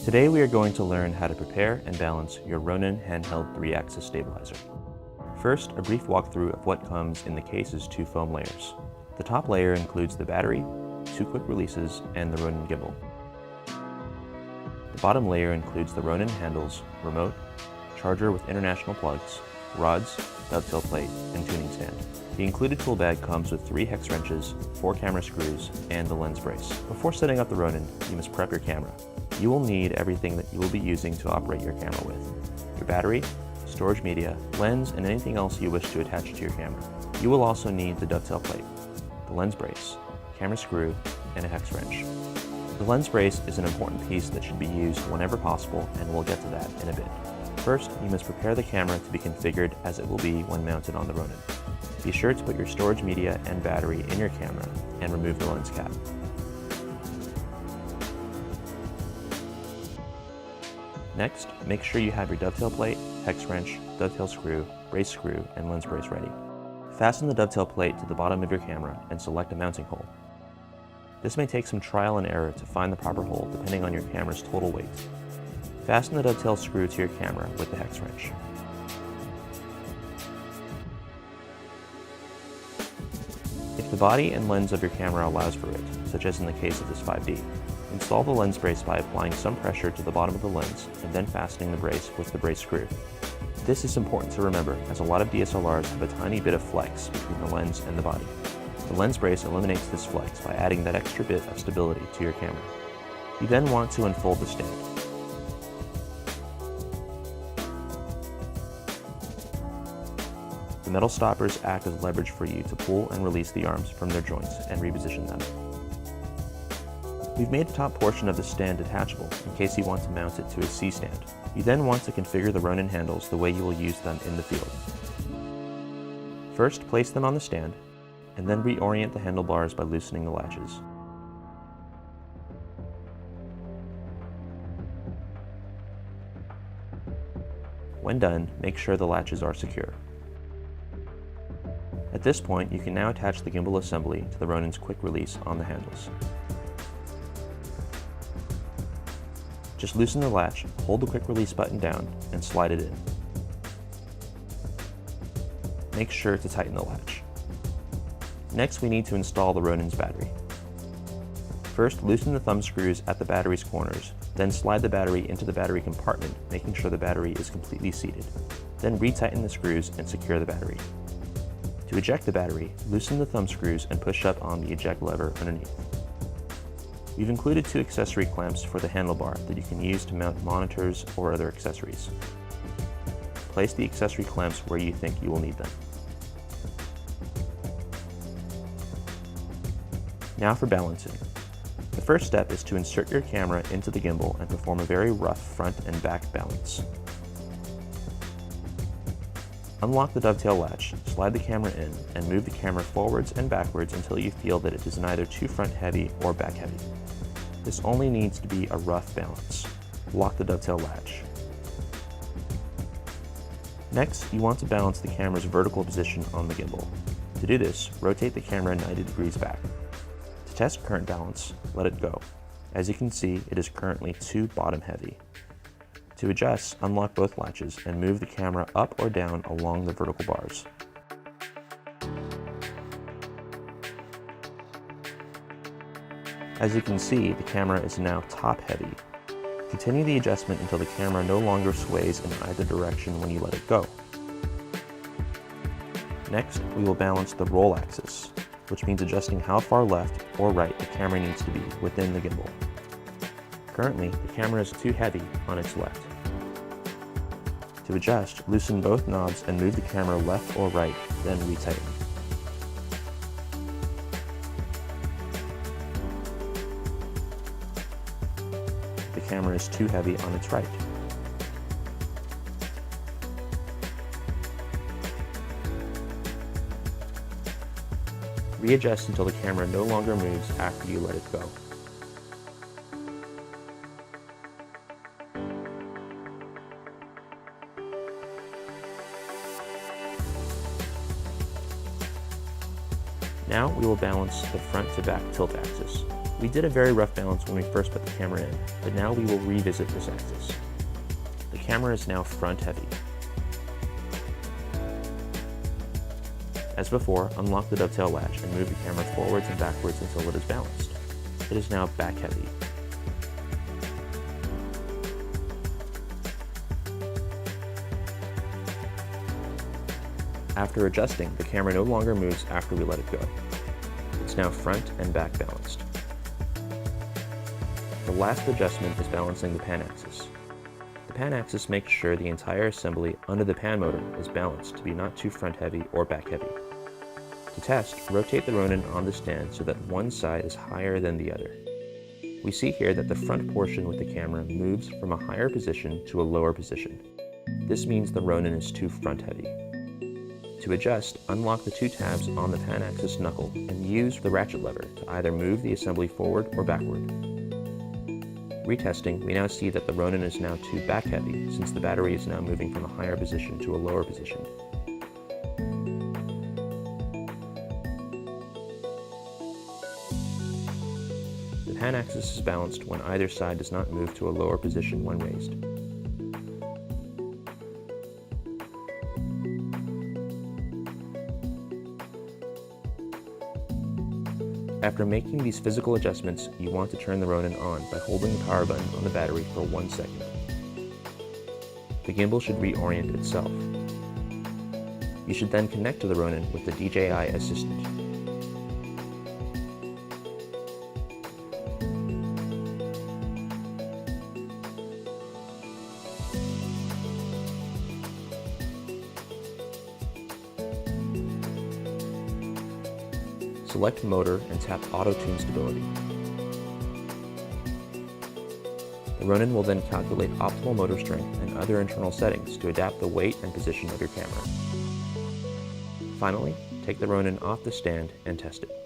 Today we are going to learn how to prepare and balance your Ronin handheld 3-axis stabilizer. First, a brief walkthrough of what comes in the case's 2 foam layers. The top layer includes the battery, 2 quick releases, and the Ronin gimbal. The bottom layer includes the Ronin handles, remote, charger with international plugs, rods, dovetail plate, and tuning stand. The included tool bag comes with 3 hex wrenches, 4 camera screws, and the lens brace. Before setting up the Ronin, you must prep your camera. You will need everything that you will be using to operate your camera with: your battery, storage media, lens, and anything else you wish to attach to your camera. You will also need the dovetail plate, the lens brace, camera screw, and a hex wrench. The lens brace is an important piece that should be used whenever possible, and we'll get to that in a bit. First, you must prepare the camera to be configured as it will be when mounted on the Ronin. Be sure to put your storage media and battery in your camera and remove the lens cap. Next, make sure you have your dovetail plate, hex wrench, dovetail screw, brace screw, and lens brace ready. Fasten the dovetail plate to the bottom of your camera and select a mounting hole. This may take some trial and error to find the proper hole depending on your camera's total weight. Fasten the dovetail screw to your camera with the hex wrench. If the body and lens of your camera allows for it, such as in the case of this 5D, install the lens brace by applying some pressure to the bottom of the lens and then fastening the brace with the brace screw. This is important to remember, as a lot of DSLRs have a tiny bit of flex between the lens and the body. The lens brace eliminates this flex by adding that extra bit of stability to your camera. You then want to unfold the stand. The metal stoppers act as leverage for you to pull and release the arms from their joints and reposition them. We've made the top portion of the stand detachable in case you want to mount it to a C-stand. You then want to configure the Ronin handles the way you will use them in the field. First, place them on the stand, and then reorient the handlebars by loosening the latches. When done, make sure the latches are secure. At this point, you can now attach the gimbal assembly to the Ronin's quick release on the handles. Just loosen the latch, hold the quick release button down, and slide it in. Make sure to tighten the latch. Next, we need to install the Ronin's battery. First, loosen the thumb screws at the battery's corners, then slide the battery into the battery compartment, making sure the battery is completely seated. Then retighten the screws and secure the battery. To eject the battery, loosen the thumb screws and push up on the eject lever underneath. We've included 2 accessory clamps for the handlebar that you can use to mount monitors or other accessories. Place the accessory clamps where you think you will need them. Now for balancing. The first step is to insert your camera into the gimbal and perform a very rough front and back balance. Unlock the dovetail latch, slide the camera in, and move the camera forwards and backwards until you feel that it is neither too front heavy or back heavy. This only needs to be a rough balance. Lock the dovetail latch. Next, you want to balance the camera's vertical position on the gimbal. To do this, rotate the camera 90 degrees back. To test current balance, let it go. As you can see, it is currently too bottom heavy. To adjust, unlock both latches and move the camera up or down along the vertical bars. As you can see, the camera is now top heavy. Continue the adjustment until the camera no longer sways in either direction when you let it go. Next, we will balance the roll axis, which means adjusting how far left or right the camera needs to be within the gimbal. Currently, the camera is too heavy on its left. To adjust, loosen both knobs and move the camera left or right, then retighten. The camera is too heavy on its right. Readjust until the camera no longer moves after you let it go. Now we will balance the front to back tilt axis. We did a very rough balance when we first put the camera in, but now we will revisit this axis. The camera is now front heavy. As before, unlock the dovetail latch and move the camera forwards and backwards until it is balanced. It is now back heavy. After adjusting, the camera no longer moves after we let it go. It's now front and back balanced. The last adjustment is balancing the pan axis. The pan axis makes sure the entire assembly under the pan motor is balanced to be not too front heavy or back heavy. To test, rotate the Ronin on the stand so that one side is higher than the other. We see here that the front portion with the camera moves from a higher position to a lower position. This means the Ronin is too front heavy. To adjust, unlock the two tabs on the pan axis knuckle and use the ratchet lever to either move the assembly forward or backward. Retesting, we now see that the Ronin is now too back heavy since the battery is now moving from a higher position to a lower position. The pan axis is balanced when either side does not move to a lower position when raised. After making these physical adjustments, you want to turn the Ronin on by holding the power button on the battery for 1 second. The gimbal should reorient itself. You should then connect to the Ronin with the DJI Assistant. Select Motor and tap Auto Tune Stability. The Ronin will then calculate optimal motor strength and other internal settings to adapt the weight and position of your camera. Finally, take the Ronin off the stand and test it.